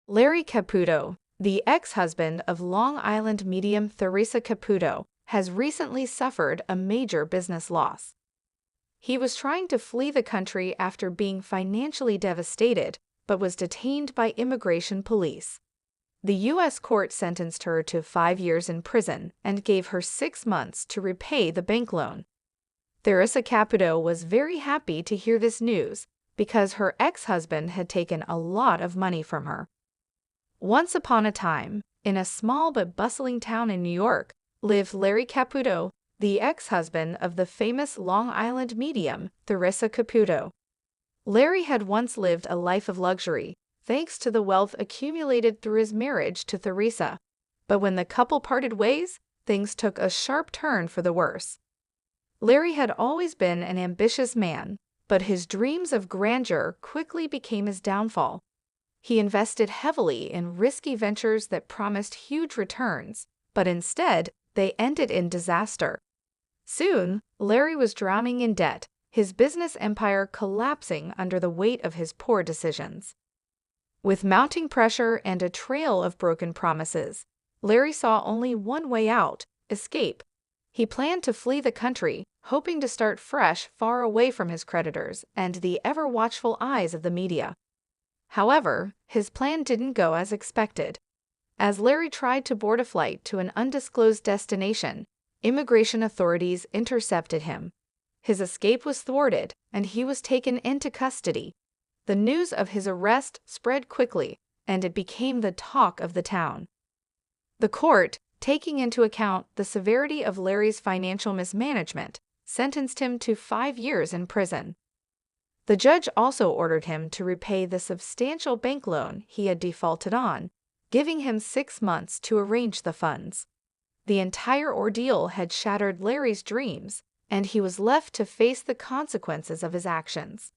Larry Caputo, the ex-husband of Long Island medium Theresa Caputo, has recently suffered a major business loss. He was trying to flee the country after being financially devastated, but was detained by immigration police. The U.S. court sentenced her to 5 years in prison and gave her 6 months to repay the bank loan. Theresa Caputo was very happy to hear this news because her ex-husband had taken a lot of money from her. Once upon a time, in a small but bustling town in New York, lived Larry Caputo, the ex-husband of the famous Long Island medium Theresa Caputo. Larry had once lived a life of luxury, thanks to the wealth accumulated through his marriage to Theresa. But when the couple parted ways, things took a sharp turn for the worse. Larry had always been an ambitious man, but his dreams of grandeur quickly became his downfall. He invested heavily in risky ventures that promised huge returns, but instead, they ended in disaster. Soon, Larry was drowning in debt, his business empire collapsing under the weight of his poor decisions. With mounting pressure and a trail of broken promises, Larry saw only one way out: escape. He planned to flee the country, hoping to start fresh far away from his creditors and the ever-watchful eyes of the media. However, his plan didn't go as expected. As Larry tried to board a flight to an undisclosed destination, immigration authorities intercepted him. His escape was thwarted, and he was taken into custody. The news of his arrest spread quickly, and it became the talk of the town. The court, taking into account the severity of Larry's financial mismanagement, sentenced him to 5 years in prison. The judge also ordered him to repay the substantial bank loan he had defaulted on, giving him 6 months to arrange the funds. The entire ordeal had shattered Larry's dreams, and he was left to face the consequences of his actions.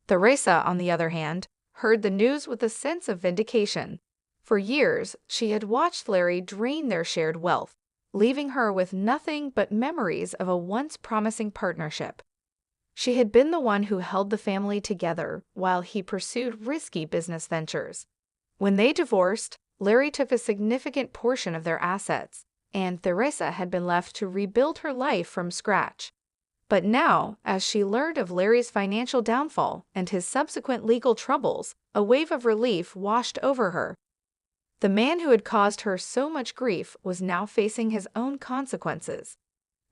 Theresa, on the other hand, heard the news with a sense of vindication. For years, she had watched Larry drain their shared wealth, leaving her with nothing but memories of a once promising partnership. She had been the one who held the family together while he pursued risky business ventures. When they divorced, Larry took a significant portion of their assets, and Theresa had been left to rebuild her life from scratch. But now, as she learned of Larry's financial downfall and his subsequent legal troubles, a wave of relief washed over her. The man who had caused her so much grief was now facing his own consequences.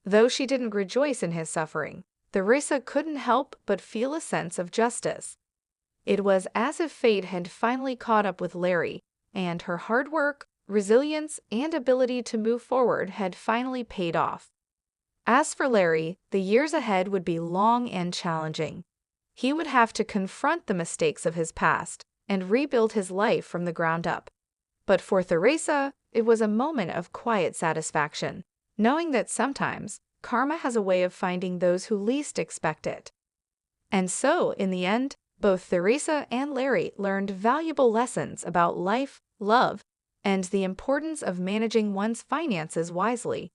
Though she didn't rejoice in his suffering, Theresa couldn't help but feel a sense of justice. It was as if fate had finally caught up with Larry, and her hard work, resilience, and ability to move forward had finally paid off. As for Larry, the years ahead would be long and challenging. He would have to confront the mistakes of his past and rebuild his life from the ground up. But for Theresa, it was a moment of quiet satisfaction, knowing that sometimes karma has a way of finding those who least expect it. And so, in the end, both Theresa and Larry learned valuable lessons about life, love, and the importance of managing one's finances wisely.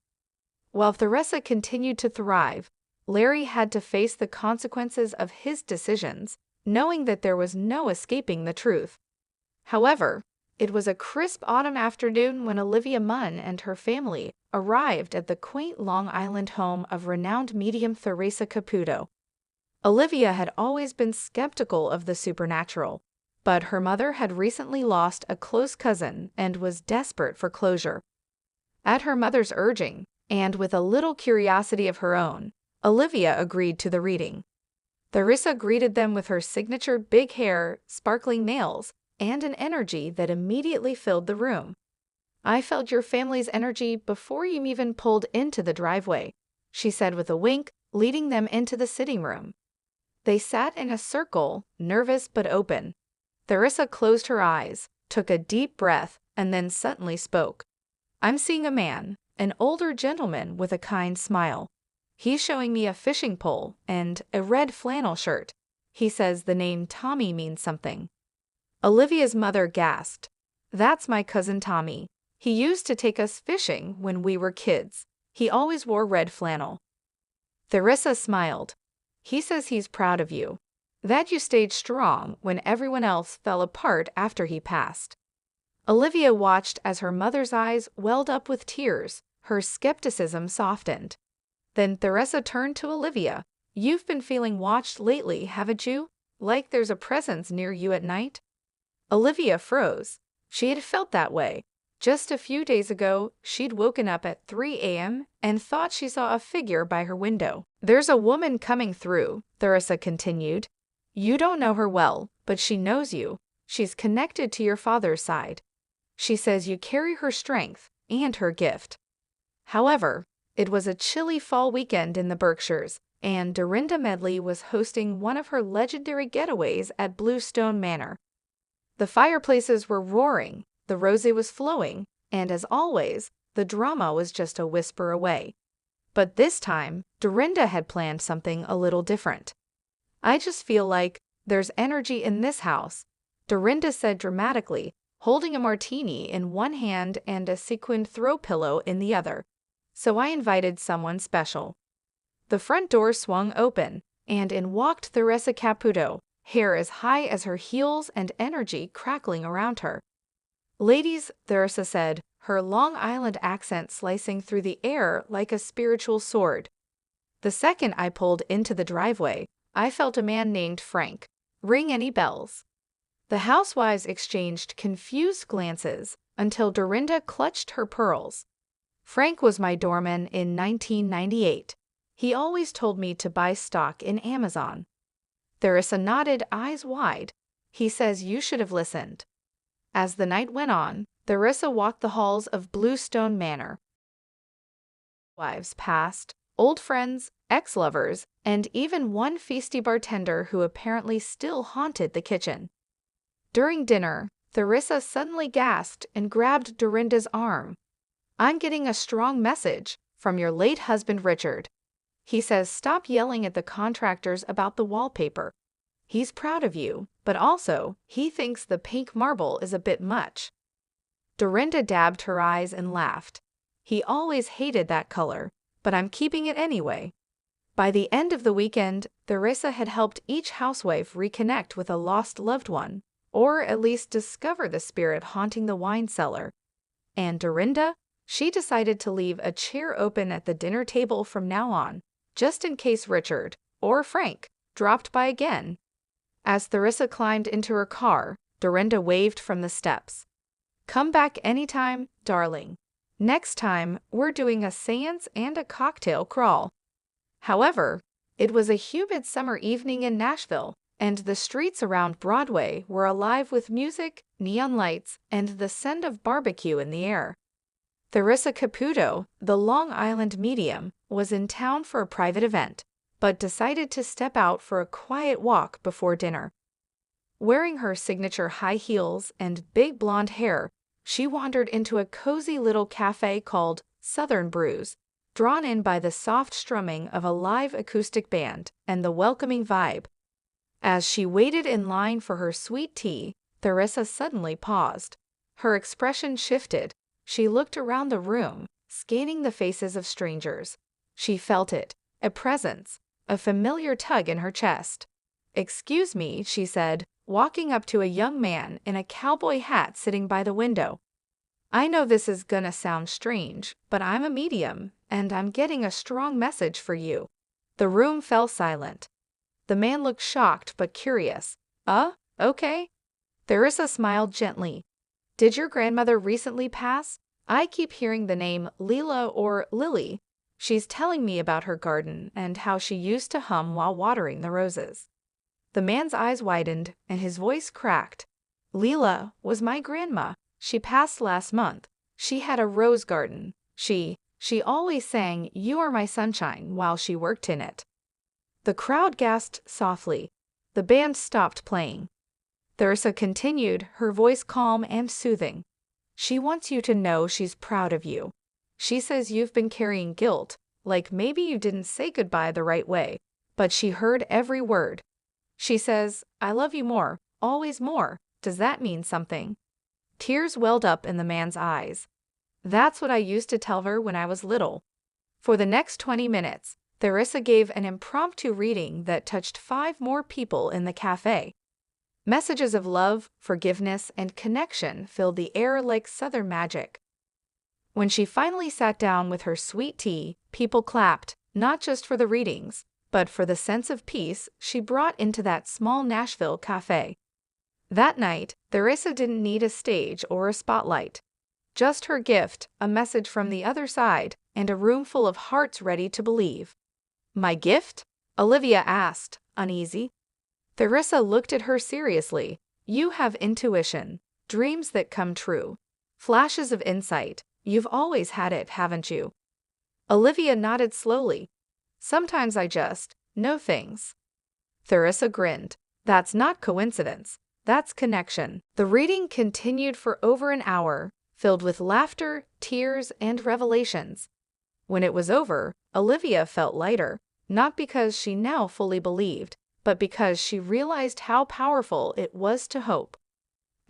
While Theresa continued to thrive, Larry had to face the consequences of his decisions, knowing that there was no escaping the truth. However, it was a crisp autumn afternoon when Olivia Munn and her family arrived at the quaint Long Island home of renowned medium Theresa Caputo. Olivia had always been skeptical of the supernatural, but her mother had recently lost a close cousin and was desperate for closure. At her mother's urging, and with a little curiosity of her own, Olivia agreed to the reading. Theresa greeted them with her signature big hair, sparkling nails, and an energy that immediately filled the room. "I felt your family's energy before you even pulled into the driveway," she said with a wink, leading them into the sitting room. They sat in a circle, nervous but open. Theresa closed her eyes, took a deep breath, and then suddenly spoke. "I'm seeing a man, an older gentleman with a kind smile. He's showing me a fishing pole and a red flannel shirt. He says the name Tommy means something." Olivia's mother gasped. "That's my cousin Tommy. He used to take us fishing when we were kids. He always wore red flannel." Theresa smiled. "He says he's proud of you, that you stayed strong when everyone else fell apart after he passed." Olivia watched as her mother's eyes welled up with tears. Her skepticism softened. Then Theresa turned to Olivia. "You've been feeling watched lately, haven't you? Like there's a presence near you at night?" Olivia froze. She had felt that way. Just a few days ago, she'd woken up at 3 a.m. and thought she saw a figure by her window. "There's a woman coming through," Theresa continued. "You don't know her well, but she knows you. She's connected to your father's side. She says you carry her strength and her gift." However, it was a chilly fall weekend in the Berkshires, and Dorinda Medley was hosting one of her legendary getaways at Bluestone Manor. The fireplaces were roaring, the rosé was flowing, and as always, the drama was just a whisper away. But this time, Dorinda had planned something a little different. "I just feel like there's energy in this house," Dorinda said dramatically, holding a martini in one hand and a sequined throw pillow in the other. "So I invited someone special." The front door swung open, and in walked Theresa Caputo, hair as high as her heels and energy crackling around her. "Ladies," Theresa said, her Long Island accent slicing through the air like a spiritual sword. The second I pulled into the driveway, I felt a man named Frank. Ring any bells? The housewives exchanged confused glances until Dorinda clutched her pearls. "Frank was my doorman in 1998. He always told me to buy stock in Amazon." Theresa nodded, eyes wide. "He says you should have listened." As the night went on, Theresa walked the halls of Bluestone Manor. Wives passed, old friends, ex-lovers, and even one feisty bartender who apparently still haunted the kitchen. During dinner, Theresa suddenly gasped and grabbed Dorinda's arm. "I'm getting a strong message from your late husband Richard. He says stop yelling at the contractors about the wallpaper. He's proud of you, but also he thinks the pink marble is a bit much." Dorinda dabbed her eyes and laughed. "He always hated that color, but I'm keeping it anyway." By the end of the weekend, Theresa had helped each housewife reconnect with a lost loved one, or at least discover the spirit haunting the wine cellar. And Dorinda? She decided to leave a chair open at the dinner table from now on, just in case Richard, or Frank, dropped by again. As Theresa climbed into her car, Dorinda waved from the steps. "Come back anytime, darling. Next time, we're doing a séance and a cocktail crawl." However, it was a humid summer evening in Nashville, and the streets around Broadway were alive with music, neon lights, and the scent of barbecue in the air. Theresa Caputo, the Long Island medium, was in town for a private event, but decided to step out for a quiet walk before dinner. Wearing her signature high heels and big blonde hair, she wandered into a cozy little cafe called Southern Brews, drawn in by the soft strumming of a live acoustic band and the welcoming vibe. As she waited in line for her sweet tea, Theresa suddenly paused. Her expression shifted. She looked around the room, scanning the faces of strangers. She felt it, a presence, a familiar tug in her chest. "Excuse me," she said, walking up to a young man in a cowboy hat sitting by the window. "I know this is gonna sound strange, but I'm a medium, and I'm getting a strong message for you." The room fell silent. The man looked shocked but curious. Okay." Theresa smiled gently. "Did your grandmother recently pass? I keep hearing the name Leela or Lily. She's telling me about her garden and how she used to hum while watering the roses." The man's eyes widened and his voice cracked. "Leela was my grandma. She passed last month. She had a rose garden. She always sang 'You Are My Sunshine' while she worked in it." The crowd gasped softly. The band stopped playing. Theresa continued, her voice calm and soothing. "She wants you to know she's proud of you. She says you've been carrying guilt, like maybe you didn't say goodbye the right way, but she heard every word. She says, 'I love you more, always more.' Does that mean something?" Tears welled up in the man's eyes. "That's what I used to tell her when I was little." For the next 20 minutes, Theresa gave an impromptu reading that touched 5 more people in the cafe. Messages of love, forgiveness, and connection filled the air like southern magic. When she finally sat down with her sweet tea, people clapped, not just for the readings, but for the sense of peace she brought into that small Nashville cafe. That night, Theresa didn't need a stage or a spotlight. Just her gift, a message from the other side, and a room full of hearts ready to believe. "My gift?" Olivia asked, uneasy. Theresa looked at her seriously. "You have intuition, dreams that come true, flashes of insight. You've always had it, haven't you?" Olivia nodded slowly. "Sometimes I just know things." Theresa grinned. "That's not coincidence. That's connection." The reading continued for over an hour, filled with laughter, tears, and revelations. When it was over, Olivia felt lighter, not because she now fully believed, but because she realized how powerful it was to hope.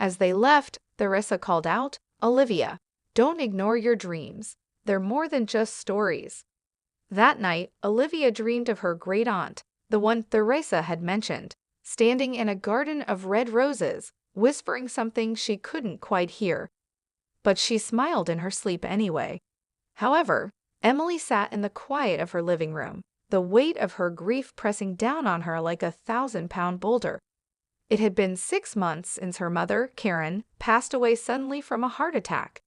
As they left, Theresa called out, "Olivia, don't ignore your dreams. They're more than just stories." That night, Olivia dreamed of her great aunt, the one Theresa had mentioned, standing in a garden of red roses, whispering something she couldn't quite hear. But she smiled in her sleep anyway. However, Emily sat in the quiet of her living room, the weight of her grief pressing down on her like a 1,000-pound boulder. It had been 6 months since her mother, Karen, passed away suddenly from a heart attack.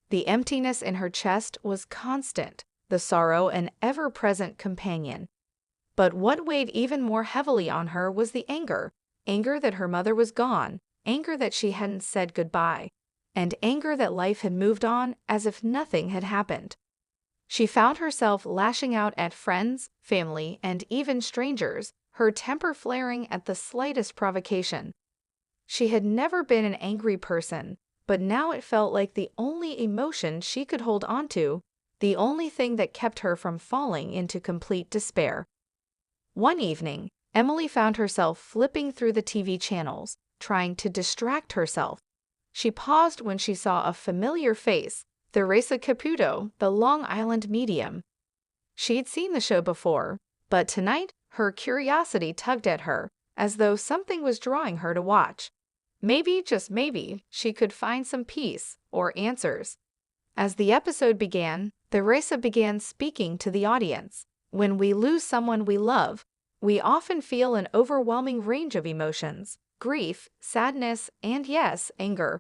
The emptiness in her chest was constant, the sorrow an ever-present companion. But what weighed even more heavily on her was the anger that her mother was gone, anger that she hadn't said goodbye, and anger that life had moved on as if nothing had happened. She found herself lashing out at friends, family, and even strangers, her temper flaring at the slightest provocation. She had never been an angry person, but now it felt like the only emotion she could hold onto, the only thing that kept her from falling into complete despair. One evening, Emily found herself flipping through the TV channels, trying to distract herself. She paused when she saw a familiar face, Theresa Caputo, the Long Island medium. She'd seen the show before, but tonight her curiosity tugged at her, as though something was drawing her to watch. Maybe, just maybe, she could find some peace or answers. As the episode began, Theresa began speaking to the audience. When we lose someone we love, we often feel an overwhelming range of emotions: grief, sadness, and yes, anger.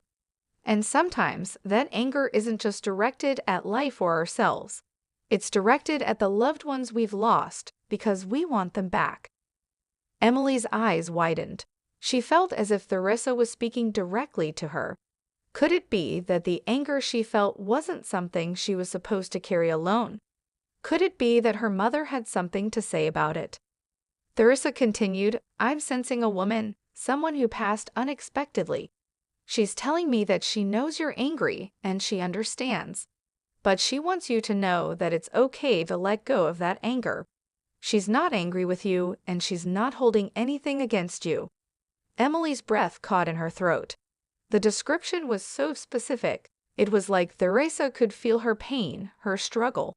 And sometimes that anger isn't just directed at life or ourselves. It's directed at the loved ones we've lost because we want them back. Emily's eyes widened. She felt as if Theresa was speaking directly to her. Could it be that the anger she felt wasn't something she was supposed to carry alone? Could it be that her mother had something to say about it? Theresa continued, "I'm sensing a woman, someone who passed unexpectedly. She's telling me that she knows you're angry and she understands. But she wants you to know that it's okay to let go of that anger. She's not angry with you and she's not holding anything against you." Emily's breath caught in her throat. The description was so specific. It was like Theresa could feel her pain, her struggle.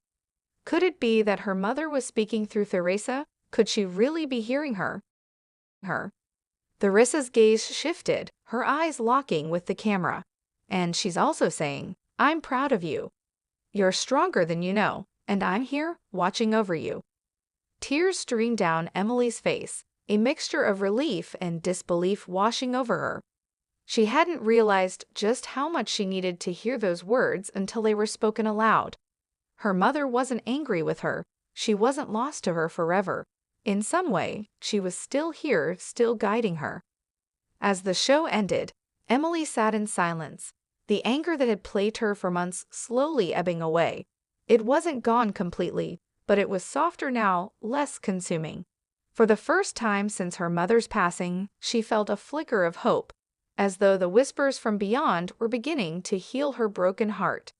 Could it be that her mother was speaking through Theresa? Could she really be hearing her? Theresa's gaze shifted, her eyes locking with the camera. "And she's also saying, I'm proud of you. You're stronger than you know, and I'm here, watching over you." Tears streamed down Emily's face, a mixture of relief and disbelief washing over her. She hadn't realized just how much she needed to hear those words until they were spoken aloud. Her mother wasn't angry with her. She wasn't lost to her forever. In some way, she was still here, still guiding her. As the show ended, Emily sat in silence, the anger that had plagued her for months slowly ebbing away. It wasn't gone completely, but it was softer now, less consuming. For the first time since her mother's passing, she felt a flicker of hope, as though the whispers from beyond were beginning to heal her broken heart.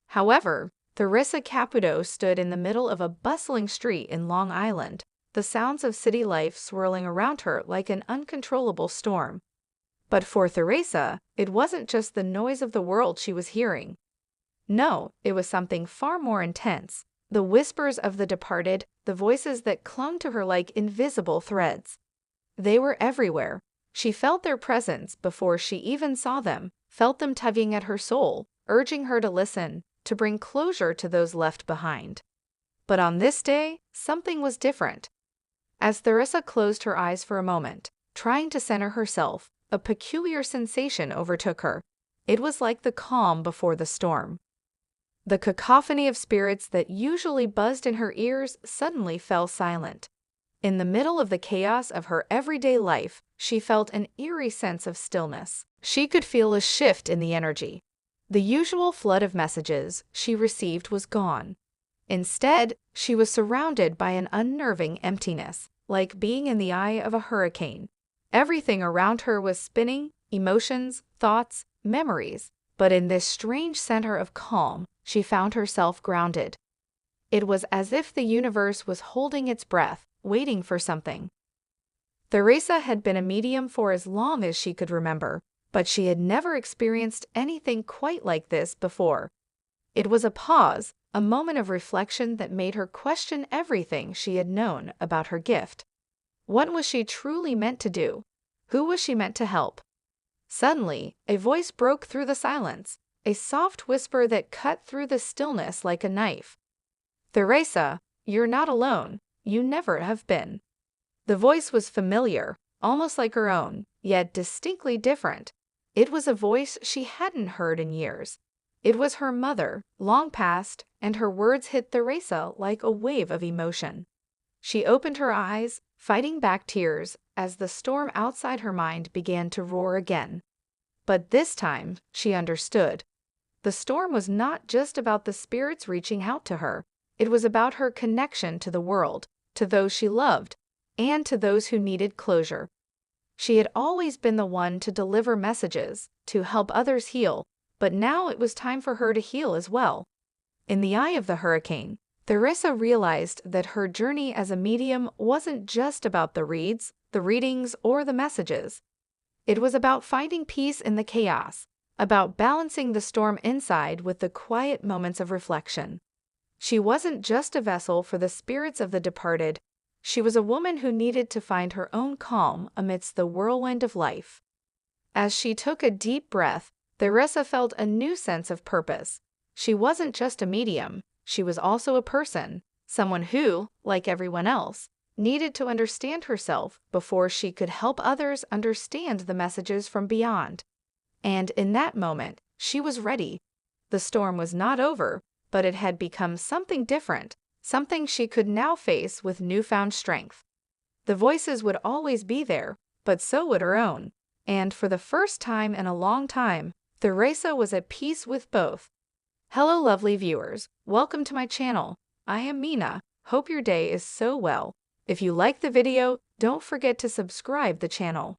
However, Theresa Caputo stood in the middle of a bustling street in Long Island, the sounds of city life swirling around her like an uncontrollable storm. But for Theresa, it wasn't just the noise of the world she was hearing. No, it was something far more intense. The whispers of the departed, the voices that clung to her like invisible threads. They were everywhere, She felt their presence before she even saw them, felt them tugging at her soul, urging her to listen, to bring closure to those left behind. But on this day, something was different. As Theresa closed her eyes for a moment, trying to center herself, a peculiar sensation overtook her. It was like the calm before the storm. The cacophony of spirits that usually buzzed in her ears suddenly fell silent. In the middle of the chaos of her everyday life, she felt an eerie sense of stillness. She could feel a shift in the energy. The usual flood of messages she received was gone. Instead, she was surrounded by an unnerving emptiness, like being in the eye of a hurricane. Everything around her was spinning, emotions, thoughts, memories, but in this strange center of calm, she found herself grounded. It was as if the universe was holding its breath, waiting for something. Theresa had been a medium for as long as she could remember, but she had never experienced anything quite like this before. It was a pause, a moment of reflection that made her question everything she had known about her gift. What was she truly meant to do? Who was she meant to help? Suddenly, a voice broke through the silence, a soft whisper that cut through the stillness like a knife. "Theresa, you're not alone. You never have been." The voice was familiar, almost like her own, yet distinctly different. It was a voice she hadn't heard in years. It was her mother, long past, and her words hit Theresa like a wave of emotion. She opened her eyes, fighting back tears, as the storm outside her mind began to roar again. But this time, she understood. The storm was not just about the spirits reaching out to her. It was about her connection to the world, to those she loved, and to those who needed closure. She had always been the one to deliver messages, to help others heal, but now it was time for her to heal as well. In the eye of the hurricane, Theresa realized that her journey as a medium wasn't just about the readings, or the messages. It was about finding peace in the chaos, about balancing the storm inside with the quiet moments of reflection. She wasn't just a vessel for the spirits of the departed. She was a woman who needed to find her own calm amidst the whirlwind of life. As she took a deep breath, Theresa felt a new sense of purpose. She wasn't just a medium, she was also a person, someone who, like everyone else, needed to understand herself before she could help others understand the messages from beyond. And in that moment, she was ready. The storm was not over, but it had become something different, something she could now face with newfound strength. The voices would always be there, but so would her own. And for the first time in a long time, Theresa was at peace with both. Hello lovely viewers, welcome to my channel. I am Mina, hope your day is so well. If you like the video, don't forget to subscribe the channel.